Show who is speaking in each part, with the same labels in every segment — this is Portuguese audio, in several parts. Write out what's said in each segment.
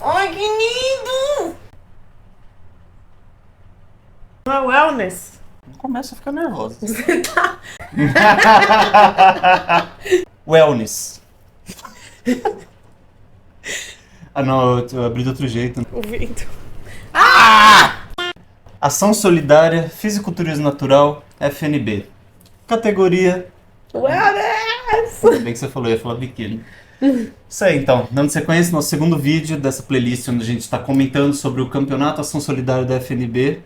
Speaker 1: Ai, que lindo! Não é wellness?
Speaker 2: Começa a ficar nervosa.
Speaker 1: Você tá...
Speaker 2: Wellness. Ah, não, eu abri de outro jeito.
Speaker 1: ouvindo.
Speaker 2: Ação Solidária, Fisiculturismo Natural, FNB. Categoria...
Speaker 1: Wellness!
Speaker 2: Ainda bem que você falou, eu ia falar biquíni. Isso aí, então. Dando sequência, nosso segundo vídeo dessa playlist, onde a gente está comentando sobre o Campeonato Ação Solidária da FNB.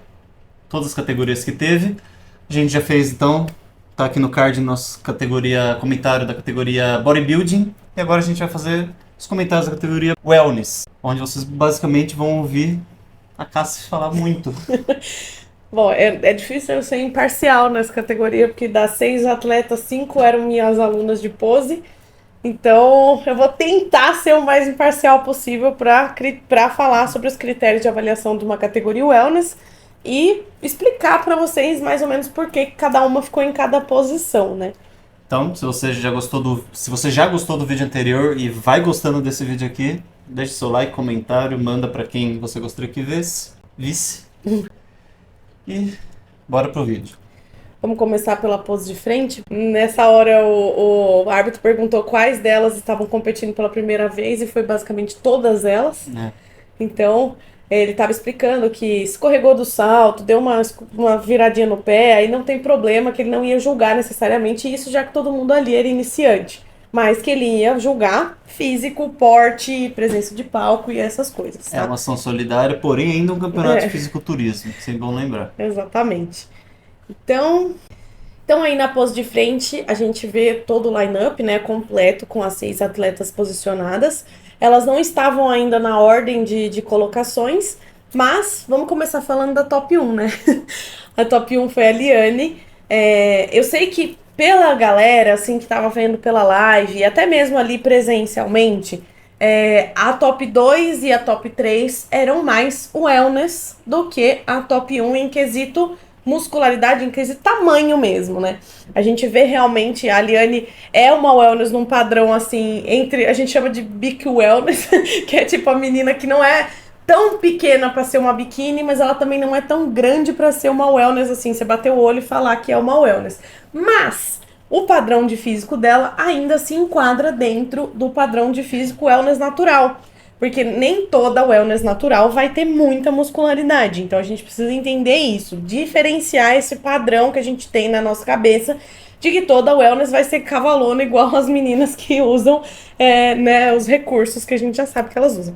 Speaker 2: Todas as categorias que teve. A gente já fez, então, tá aqui no card nossa categoria, comentário da categoria Bodybuilding. E agora a gente vai fazer os comentários da categoria Wellness, onde vocês basicamente vão ouvir a Cassi falar muito.
Speaker 1: Bom, é difícil eu ser imparcial nessa categoria, porque das 6 atletas, 5 eram minhas alunas de pose. Então, eu vou tentar ser o mais imparcial possível para falar sobre os critérios de avaliação de uma categoria wellness e explicar para vocês mais ou menos por que cada uma ficou em cada posição, né?
Speaker 2: Então, se você já gostou do vídeo anterior e vai gostando desse vídeo aqui, deixe seu like, comentário, manda pra quem você gostaria que visse. E bora pro vídeo.
Speaker 1: Vamos começar pela pose de frente. Nessa hora, o árbitro perguntou quais delas estavam competindo pela primeira vez e foi basicamente todas elas. Então, ele estava explicando que escorregou do salto, deu uma viradinha no pé, aí não tem problema, que ele não ia julgar necessariamente isso, já que todo mundo ali era iniciante. Mas que ele ia julgar físico, porte, presença de palco e essas coisas. Tá?
Speaker 2: É uma ação solidária, porém ainda um campeonato de fisiculturismo, sempre bom lembrar.
Speaker 1: Exatamente. Então aí na pose de frente a gente vê todo o line-up, né, completo com as 6 atletas posicionadas. Elas não estavam ainda na ordem de colocações, mas vamos começar falando da top 1, né? A top 1 foi a Liane. Eu sei que pela galera, assim, que tava vendo pela live, e até mesmo ali presencialmente, a top 2 e a top 3 eram mais wellness do que a top 1 em quesito muscularidade, em quesito tamanho mesmo, né? A gente vê realmente, a Liane é uma wellness num padrão assim, a gente chama de big wellness, que é tipo a menina que não é tão pequena para ser uma biquíni, mas ela também não é tão grande para ser uma wellness assim, você bater o olho e falar que é uma wellness. Mas o padrão de físico dela ainda se enquadra dentro do padrão de físico wellness natural. Porque nem toda wellness natural vai ter muita muscularidade. Então a gente precisa entender isso, diferenciar esse padrão que a gente tem na nossa cabeça de que toda wellness vai ser cavalona igual as meninas que usam né, os recursos que a gente já sabe que elas usam.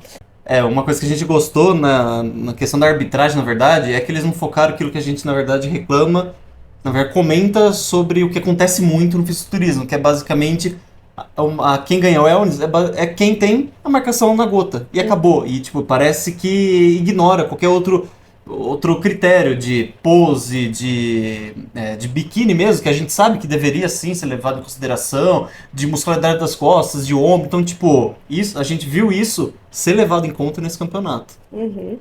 Speaker 2: Uma coisa que a gente gostou na questão da arbitragem, na verdade, é que eles não focaram aquilo que a gente, na verdade, reclama, na verdade, comenta sobre o que acontece muito no fisiculturismo, que é basicamente quem ganha o wellness é quem tem a marcação na gota. E acabou. E, tipo, parece que ignora qualquer outro critério de pose, de biquíni mesmo, que a gente sabe que deveria sim ser levado em consideração, de muscularidade das costas, de ombro. Então, tipo, a gente viu isso ser levado em conta nesse campeonato.
Speaker 1: Uhum.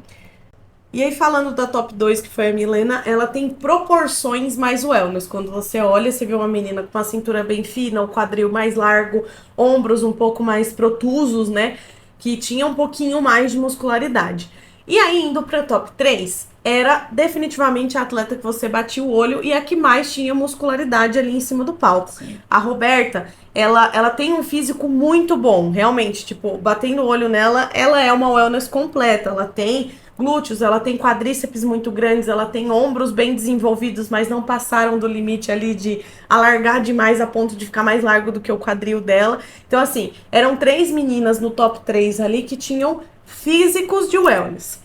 Speaker 1: E aí, falando da top 2, que foi a Milena, ela tem proporções mais wellness. Quando você olha, você vê uma menina com uma cintura bem fina, o quadril mais largo, ombros um pouco mais protusos, né? Que tinha um pouquinho mais de muscularidade. E aí, indo pra top 3, era definitivamente a atleta que você batia o olho e a que mais tinha muscularidade ali em cima do palco.
Speaker 2: Sim.
Speaker 1: A Roberta, ela tem um físico muito bom, realmente. Tipo, batendo o olho nela, ela é uma wellness completa. Ela tem glúteos, ela tem quadríceps muito grandes, ela tem ombros bem desenvolvidos, mas não passaram do limite ali de alargar demais a ponto de ficar mais largo do que o quadril dela. Então, assim, eram 3 meninas no top 3 ali que tinham físicos de wellness.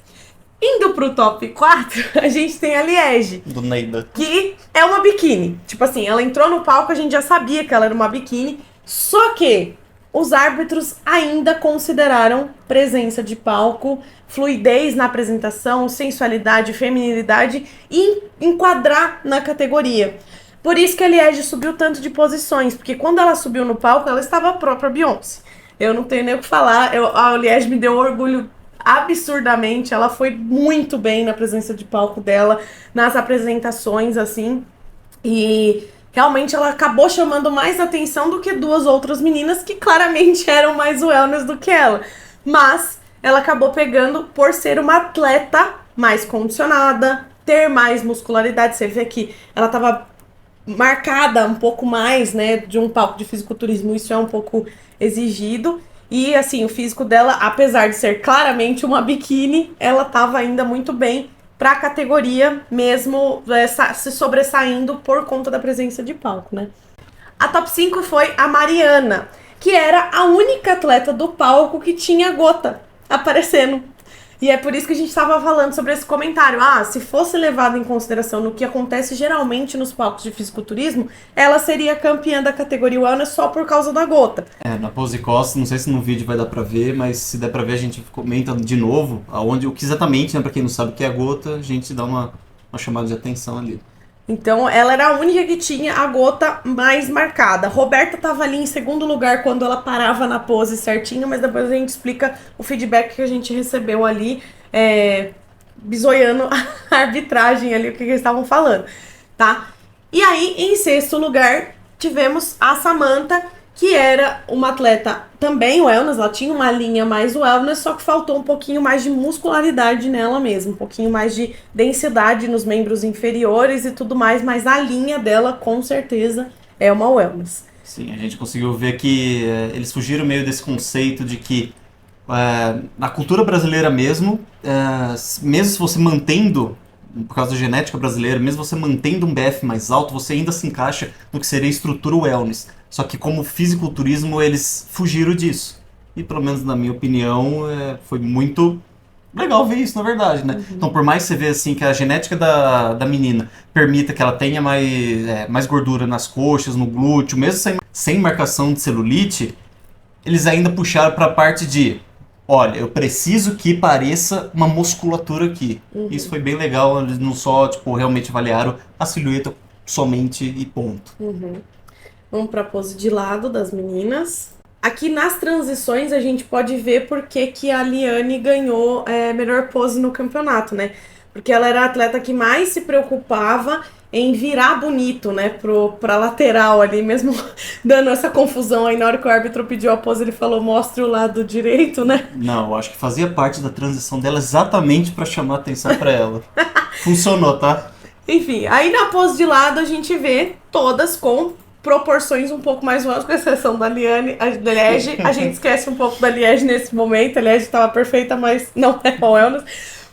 Speaker 1: Indo pro top 4, a gente tem a Liege,
Speaker 2: Do Neida.
Speaker 1: que é uma biquíni. Tipo assim, ela entrou no palco, a gente já sabia que ela era uma biquíni, só que os árbitros ainda consideraram presença de palco, fluidez na apresentação, sensualidade, feminilidade e enquadrar na categoria. Por isso que a Liege subiu tanto de posições, porque quando ela subiu no palco, ela estava a própria Beyoncé. Eu não tenho nem o que falar, a Liege me deu um orgulho absurdamente, ela foi muito bem na presença de palco dela, nas apresentações, assim, e realmente ela acabou chamando mais atenção do que 2 outras meninas que claramente eram mais wellness do que ela. Mas ela acabou pegando por ser uma atleta mais condicionada, ter mais muscularidade. Você vê que ela tava marcada um pouco mais, né, de um palco de fisiculturismo, isso é um pouco exigido. E assim, o físico dela, apesar de ser claramente uma biquíni, ela tava ainda muito bem para a categoria, mesmo se sobressaindo por conta da presença de palco, né? A top 5 foi a Mariana, que era a única atleta do palco que tinha gota aparecendo. E é por isso que a gente estava falando sobre esse comentário. Ah, se fosse levado em consideração no que acontece geralmente nos palcos de fisiculturismo, ela seria campeã da categoria wellness só por causa da gota.
Speaker 2: Na pose costas, não sei se no vídeo vai dar pra ver, mas se der pra ver a gente comenta de novo o que exatamente, né, pra quem não sabe o que é a gota, a gente dá uma chamada de atenção ali.
Speaker 1: Então, ela era a única que tinha a gota mais marcada. Roberta estava ali em segundo lugar quando ela parava na pose certinho, mas depois a gente explica o feedback que a gente recebeu ali, bisoiando a arbitragem ali, o que eles estavam falando, tá? E aí, em sexto lugar, tivemos a Samantha, que era uma atleta também wellness, ela tinha uma linha mais wellness, só que faltou um pouquinho mais de muscularidade nela mesmo, um pouquinho mais de densidade nos membros inferiores e tudo mais, mas a linha dela, com certeza, é uma wellness.
Speaker 2: Sim, a gente conseguiu ver que eles fugiram meio desse conceito de que na cultura brasileira mesmo, mesmo se você mantendo, por causa da genética brasileira, mesmo você mantendo um BF mais alto, você ainda se encaixa no que seria estrutura wellness. Só que como fisiculturismo, eles fugiram disso. E pelo menos na minha opinião, foi muito legal ver isso, na verdade, né? Então, por mais que você vê assim que a genética da menina permita que ela tenha mais gordura nas coxas, no glúteo, mesmo sem marcação de celulite, eles ainda puxaram para a parte de: olha, eu preciso que pareça uma musculatura aqui. Isso foi bem legal, eles não só realmente avaliaram a silhueta somente e ponto.
Speaker 1: Vamos para a pose de lado das meninas. Aqui nas transições a gente pode ver por que a Liane ganhou melhor pose no campeonato, né? Porque ela era a atleta que mais se preocupava em virar bonito, né, pra lateral ali, mesmo dando essa confusão aí na hora que o árbitro pediu a pose, ele falou, mostre o lado direito, né?
Speaker 2: Não, eu acho que fazia parte da transição dela exatamente pra chamar a atenção pra ela. Funcionou, tá?
Speaker 1: Enfim, aí na pose de lado a gente vê todas com proporções um pouco mais wellness, com exceção da Liane, da Liege. A gente esquece um pouco da Liege nesse momento, a Liege estava perfeita, mas não é wellness.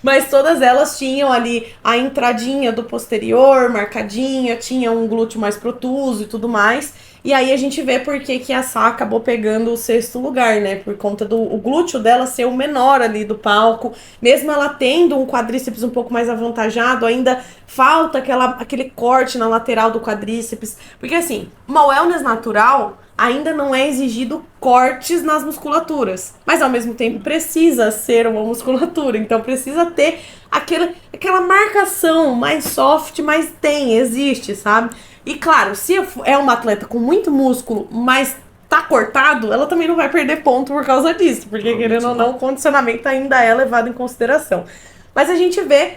Speaker 1: Mas todas elas tinham ali a entradinha do posterior marcadinha, tinha um glúteo mais protuso e tudo mais. E aí a gente vê por que a Sá acabou pegando o sexto lugar, né? Por conta do glúteo dela ser o menor ali do palco. Mesmo ela tendo um quadríceps um pouco mais avantajado, ainda falta aquele corte na lateral do quadríceps. Porque assim, uma wellness natural ainda não é exigido cortes nas musculaturas. Mas ao mesmo tempo precisa ser uma musculatura. Então precisa ter aquela marcação mais soft, mas existe, sabe? E claro, se é uma atleta com muito músculo, mas tá cortado, ela também não vai perder ponto por causa disso. Porque querendo ou não, o condicionamento ainda é levado em consideração. Mas a gente vê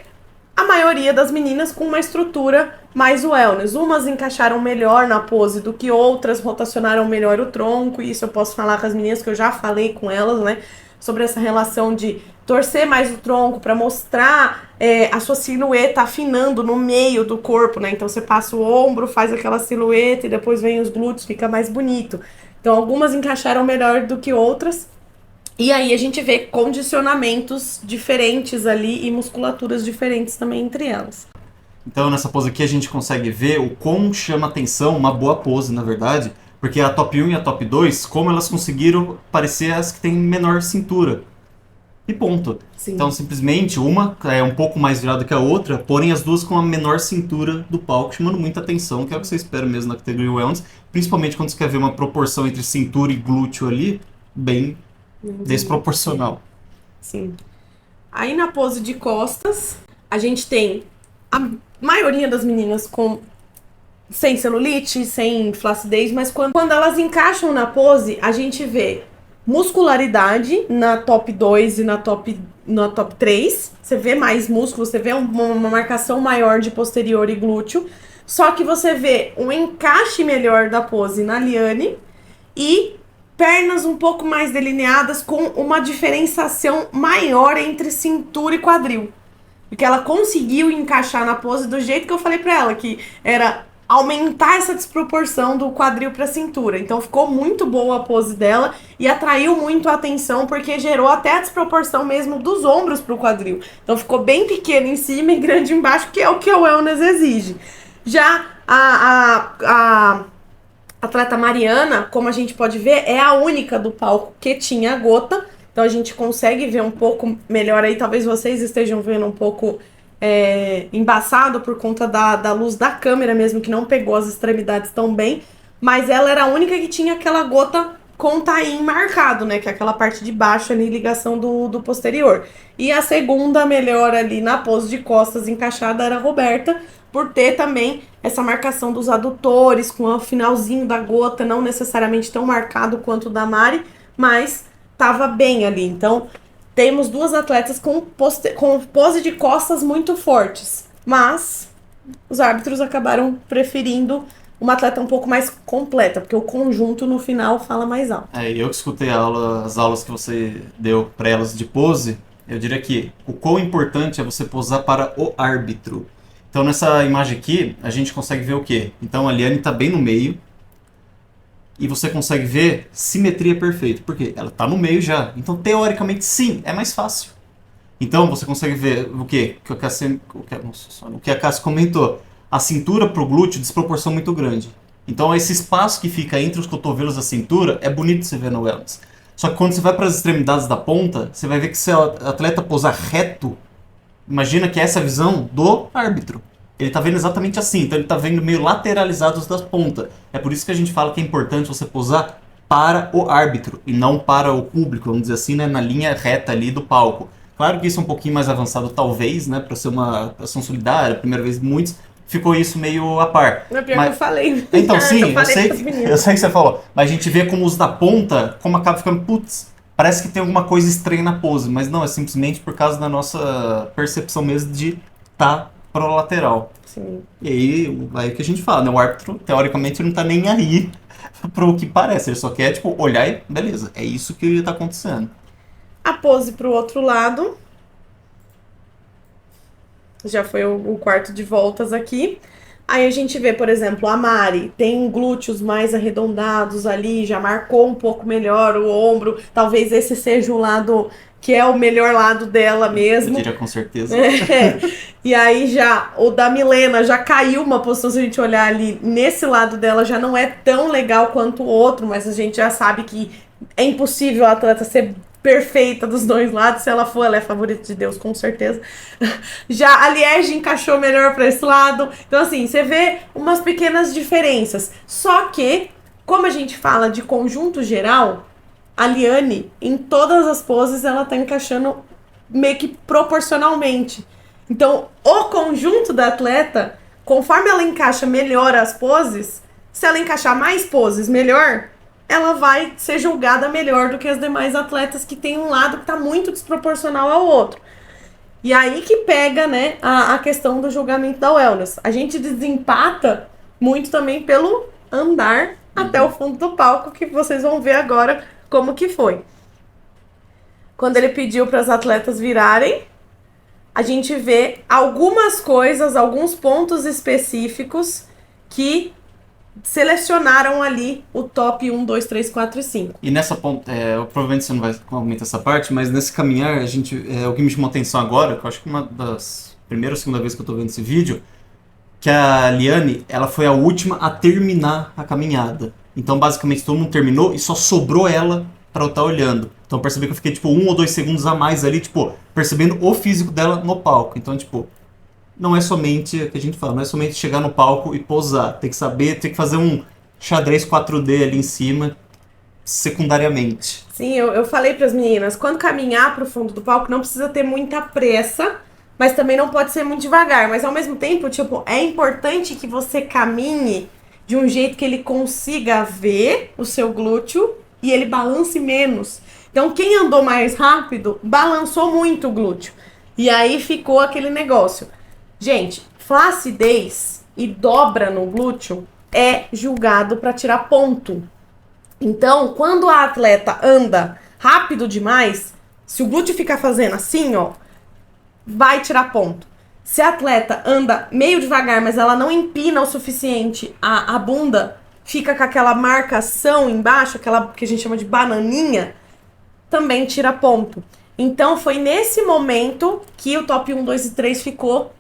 Speaker 1: a maioria das meninas com uma estrutura mais wellness. Umas encaixaram melhor na pose do que outras, rotacionaram melhor o tronco. E isso eu posso falar com as meninas, que eu já falei com elas, né? Sobre essa relação de torcer mais o tronco para mostrar a sua silhueta afinando no meio do corpo, né? Então você passa o ombro, faz aquela silhueta e depois vem os glúteos, fica mais bonito. Então algumas encaixaram melhor do que outras. E aí a gente vê condicionamentos diferentes ali e musculaturas diferentes também entre elas.
Speaker 2: Então nessa pose aqui a gente consegue ver o quão chama atenção uma boa pose, na verdade, porque a top 1 e a top 2, como elas conseguiram parecer as que têm menor cintura. E ponto.
Speaker 1: Sim.
Speaker 2: Então simplesmente uma é um pouco mais virada que a outra, porém as duas com a menor cintura do palco, chamando muita atenção, que é o que você espera mesmo na categoria wellness, principalmente quando você quer ver uma proporção entre cintura e glúteo ali, bem desproporcional.
Speaker 1: Sim. Aí na pose de costas, a gente tem a maioria das meninas sem celulite, sem flacidez, mas quando elas encaixam na pose, a gente vê muscularidade na top 2 e na top 3. Você vê mais músculo, você vê uma marcação maior de posterior e glúteo. Só que você vê um encaixe melhor da pose na Liane e pernas um pouco mais delineadas com uma diferenciação maior entre cintura e quadril. Porque ela conseguiu encaixar na pose do jeito que eu falei pra ela, que era aumentar essa desproporção do quadril pra cintura. Então ficou muito boa a pose dela e atraiu muito a atenção porque gerou até a desproporção mesmo dos ombros pro quadril. Então ficou bem pequeno em cima e grande embaixo, que é o que o wellness exige. Já a atleta Mariana, como a gente pode ver, é a única do palco que tinha gota. Então a gente consegue ver um pouco melhor aí. Talvez vocês estejam vendo um pouco embaçado por conta da luz da câmera mesmo, que não pegou as extremidades tão bem. Mas ela era a única que tinha aquela gota com taim marcado, né? Que é aquela parte de baixo ali, ligação do posterior. E a segunda melhor ali na pose de costas encaixada era a Roberta, por ter também essa marcação dos adutores, com o finalzinho da gota, não necessariamente tão marcado quanto o da Mari, mas tava bem ali. Então, temos duas atletas com pose de costas muito fortes, mas os árbitros acabaram preferindo uma atleta um pouco mais completa, porque o conjunto no final fala mais alto.
Speaker 2: Eu que escutei as aulas que você deu para elas de pose, eu diria que o quão importante é você posar para o árbitro. Então nessa imagem aqui, a gente consegue ver o quê? Então a Liane está bem no meio e você consegue ver simetria perfeita. Por quê? Ela está no meio já. Então teoricamente sim, é mais fácil. Então você consegue ver o quê? O que a Cássia comentou. A cintura pro glúteo, desproporção muito grande. Então esse espaço que fica entre os cotovelos e a cintura é bonito de você ver no wellness. Só que quando você vai para as extremidades da ponta, você vai ver que se o atleta posar reto, imagina que essa é a visão do árbitro. Ele tá vendo exatamente assim, então ele tá vendo meio lateralizados das pontas. É por isso que a gente fala que é importante você posar para o árbitro e não para o público, vamos dizer assim, né, na linha reta ali do palco. Claro que isso é um pouquinho mais avançado, talvez, né, para ser uma ação solidária, primeira vez muitos, ficou isso meio a par.
Speaker 1: Não é pior que eu falei.
Speaker 2: Então, sim, eu sei que você falou, mas a gente vê como os da ponta, como acaba ficando, putz, parece que tem alguma coisa estranha na pose, mas não, é simplesmente por causa da nossa percepção mesmo de estar pro lateral.
Speaker 1: Sim.
Speaker 2: E aí que a gente fala, né? O árbitro, teoricamente, não tá nem aí pro que parece. Ele só quer, tipo, olhar e beleza, é isso que tá acontecendo.
Speaker 1: A pose pro outro lado. Já foi o quarto de voltas aqui. Aí a gente vê, por exemplo, a Mari tem glúteos mais arredondados ali, já marcou um pouco melhor o ombro. Talvez esse seja o lado que é o melhor lado dela mesmo.
Speaker 2: Eu diria com certeza.
Speaker 1: E aí já o da Milena já caiu uma posição, se a gente olhar ali nesse lado dela já não é tão legal quanto o outro, mas a gente já sabe que é impossível a atleta ser perfeita dos dois lados. Se ela for, ela é favorita de Deus, com certeza. Já a Liege encaixou melhor para esse lado. Então, assim, você vê umas pequenas diferenças. Só que, como a gente fala de conjunto geral, a Liane, em todas as poses, ela tá encaixando meio que proporcionalmente. Então, o conjunto da atleta, conforme ela encaixa melhor as poses, se ela encaixar mais poses melhor, ela vai ser julgada melhor do que as demais atletas que tem um lado que tá muito desproporcional ao outro. E aí que pega, né, a questão do julgamento da wellness. A gente desempata muito também pelo andar até o fundo do palco, que vocês vão ver agora como que foi. Quando ele pediu para as atletas virarem, a gente vê algumas coisas, alguns pontos específicos que selecionaram ali o top 1, 2, 3, 4 e 5.
Speaker 2: E nessa ponta, provavelmente você não vai comentar essa parte, mas nesse caminhar, o que me chamou a atenção agora, que eu acho que uma das primeiras ou segunda vez que eu tô vendo esse vídeo, que a Liane, ela foi a última a terminar a caminhada. Então, basicamente, todo mundo terminou e só sobrou ela pra eu estar olhando. Então, percebi que eu fiquei, tipo, 1 ou 2 segundos a mais ali, tipo, percebendo o físico dela no palco. Então, tipo, não é somente o que a gente fala, não é somente chegar no palco e posar. Tem que saber, tem que fazer um xadrez 4D ali em cima, secundariamente.
Speaker 1: Sim, eu falei para as meninas, quando caminhar pro fundo do palco, não precisa ter muita pressa, mas também não pode ser muito devagar. Mas ao mesmo tempo, tipo, é importante que você caminhe de um jeito que ele consiga ver o seu glúteo e ele balance menos. Então, quem andou mais rápido, balançou muito o glúteo. E aí ficou aquele negócio. Gente, flacidez e dobra no glúteo é julgado para tirar ponto. Então, quando a atleta anda rápido demais, se o glúteo ficar fazendo assim, ó, vai tirar ponto. Se a atleta anda meio devagar, mas ela não empina o suficiente a bunda, fica com aquela marcação embaixo, aquela que a gente chama de bananinha, também tira ponto. Então foi nesse momento que o top 1, 2 e 3 ficou,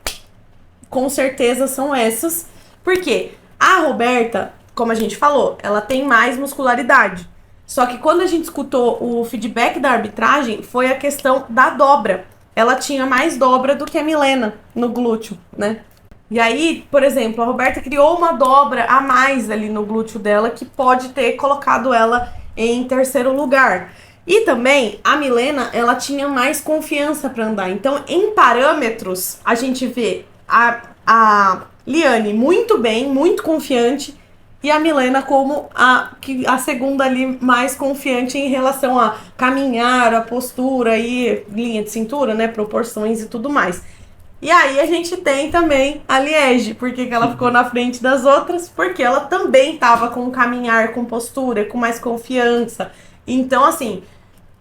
Speaker 1: com certeza são essas. Por quê? A Roberta, como a gente falou, ela tem mais muscularidade. Só que quando a gente escutou o feedback da arbitragem, foi a questão da dobra. Ela tinha mais dobra do que a Milena no glúteo, né? E aí, por exemplo, a Roberta criou uma dobra a mais ali no glúteo dela que pode ter colocado ela em terceiro lugar. E também a Milena, ela tinha mais confiança para andar. Então, em parâmetros, a gente vê a Liane muito bem, muito confiante, e a Milena como a segunda ali mais confiante em relação a caminhar, a postura e linha de cintura, né, proporções e tudo mais. E aí a gente tem também a Liege, porque que ela ficou na frente das outras, porque ela também estava com caminhar, com postura, com mais confiança. Então, assim,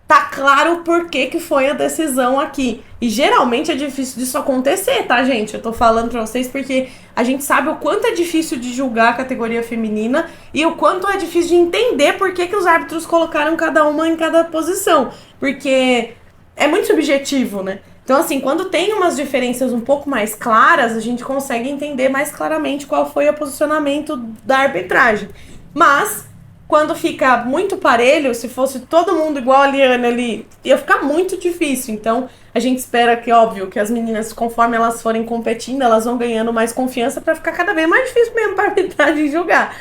Speaker 1: tá claro o porquê que foi a decisão aqui. E geralmente é difícil disso acontecer, tá, gente? Eu tô falando pra vocês porque a gente sabe o quanto é difícil de julgar a categoria feminina e o quanto é difícil de entender por que os árbitros colocaram cada uma em cada posição. Porque é muito subjetivo, né? Então, assim, quando tem umas diferenças um pouco mais claras, a gente consegue entender mais claramente qual foi o posicionamento da arbitragem. Mas quando fica muito parelho, se fosse todo mundo igual a Liane ali, ia ficar muito difícil. Então, a gente espera que, óbvio, que as meninas, conforme elas forem competindo, elas vão ganhando mais confiança para ficar cada vez mais difícil mesmo para a arbitragem julgar.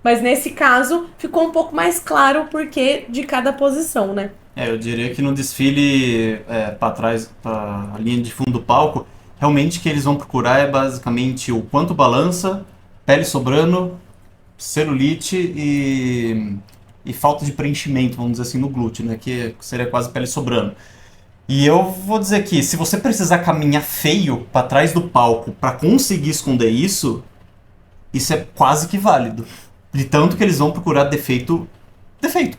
Speaker 1: Mas nesse caso, ficou um pouco mais claro o porquê de cada posição, né?
Speaker 2: Eu diria que no desfile para trás, para a linha de fundo do palco, realmente o que eles vão procurar é basicamente o quanto balança, pele sobrando, celulite e falta de preenchimento, vamos dizer assim, no glúteo, né? Que seria quase pele sobrando. E eu vou dizer que se você precisar caminhar feio para trás do palco para conseguir esconder isso, isso é quase que válido. De tanto que eles vão procurar defeito,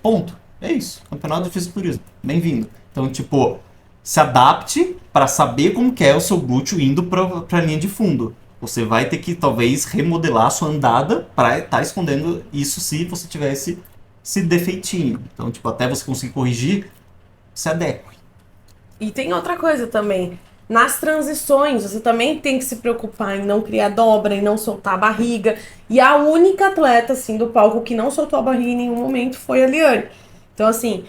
Speaker 2: ponto. É isso. Campeonato de fisiculturismo. Bem-vindo. Então, tipo, se adapte para saber como que é o seu glúteo indo para a linha de fundo. Você vai ter que, talvez, remodelar a sua andada para estar escondendo isso se você tivesse esse defeitinho. Então, tipo, até você conseguir corrigir, se adeque.
Speaker 1: E tem outra coisa também. Nas transições, você também tem que se preocupar em não criar dobra, em não soltar a barriga. E a única atleta, assim, do palco que não soltou a barriga em nenhum momento foi a Liane. Então, assim,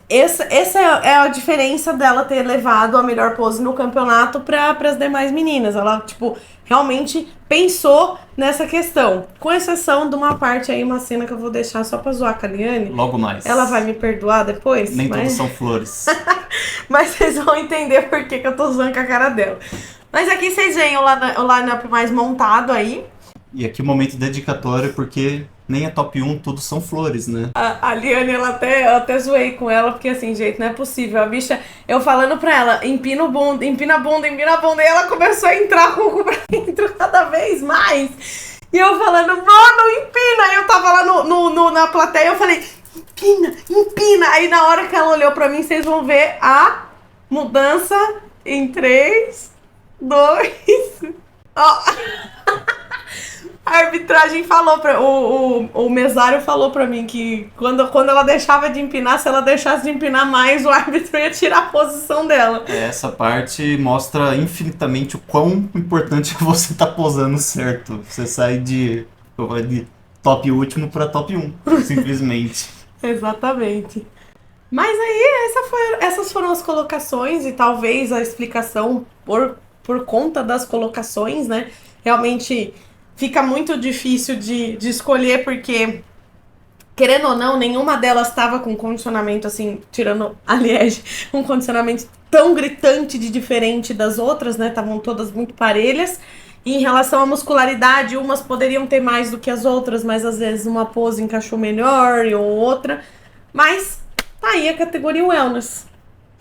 Speaker 1: essa é a diferença dela ter levado a melhor pose no campeonato para as demais meninas. Ela, tipo, realmente pensou nessa questão. Com exceção de uma parte aí, uma cena que eu vou deixar só pra zoar com a Liane.
Speaker 2: Logo mais.
Speaker 1: Ela vai me perdoar depois?
Speaker 2: Nem todas são flores.
Speaker 1: Mas vocês vão entender por que eu tô zoando com a cara dela. Mas aqui vocês veem o line-up mais montado aí.
Speaker 2: E aqui o momento dedicatório, porque nem é top 1, tudo são flores, né?
Speaker 1: A Liane, eu até zoei com ela, porque assim, gente, não é possível. A bicha, eu falando pra ela, empina a bunda, e ela começou a entrar com o cu pra dentro cada vez mais. E eu falando, mano, empina! Aí eu tava lá na plateia, eu falei, empina! Aí na hora que ela olhou pra mim, vocês vão ver a mudança em 3, 2... Ó... A arbitragem falou o mesário falou pra mim que quando ela deixava de empinar, se ela deixasse de empinar mais, o árbitro ia tirar a posição dela.
Speaker 2: Essa parte mostra infinitamente o quão importante é você estar posando certo. Você sai de top último pra top 1, simplesmente.
Speaker 1: Exatamente. Mas aí essas foram as colocações e talvez a explicação por conta das colocações, né? Realmente fica muito difícil de escolher, porque, querendo ou não, nenhuma delas estava com condicionamento, assim, tirando a Liege, um condicionamento tão gritante de diferente das outras, né? Estavam todas muito parelhas. E em relação à muscularidade, umas poderiam ter mais do que as outras, mas às vezes uma pose encaixou melhor ou outra. Mas tá aí a categoria Wellness.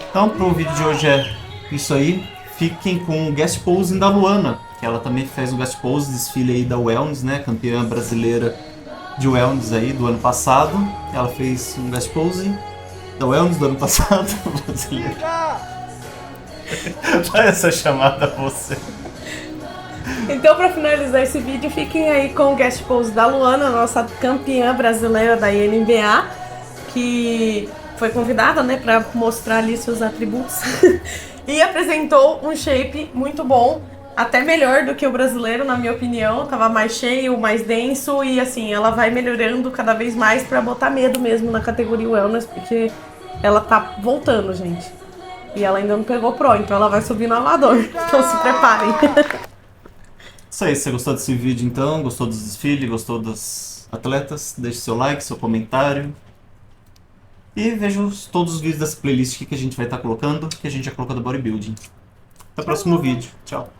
Speaker 2: Então, pro vídeo de hoje é isso aí. Fiquem com o guest posing da Luana, que ela também fez o guest pose, desfile aí da Wellness, né? Campeã brasileira de wellness aí do ano passado. Ela fez um guest pose da wellness do ano passado. Brasileiro. Dá essa chamada a você.
Speaker 1: Então, para finalizar esse vídeo, fiquem aí com o guest pose da Luana, nossa campeã brasileira da INBA, que foi convidada, né, para mostrar ali seus atributos e apresentou um shape muito bom, até melhor do que o brasileiro, na minha opinião. Tava mais cheio, mais denso e assim, ela vai melhorando cada vez mais para botar medo mesmo na categoria wellness, porque ela tá voltando, gente. E ela ainda não pegou pro, então ela vai subir no amador. Então se preparem.
Speaker 2: Isso aí, se você gostou desse vídeo então, gostou dos desfiles, gostou dos atletas, deixe seu like, seu comentário. E veja todos os vídeos dessa playlist que a gente vai estar colocando, que a gente já colocou do bodybuilding. Até o próximo vídeo. Tchau.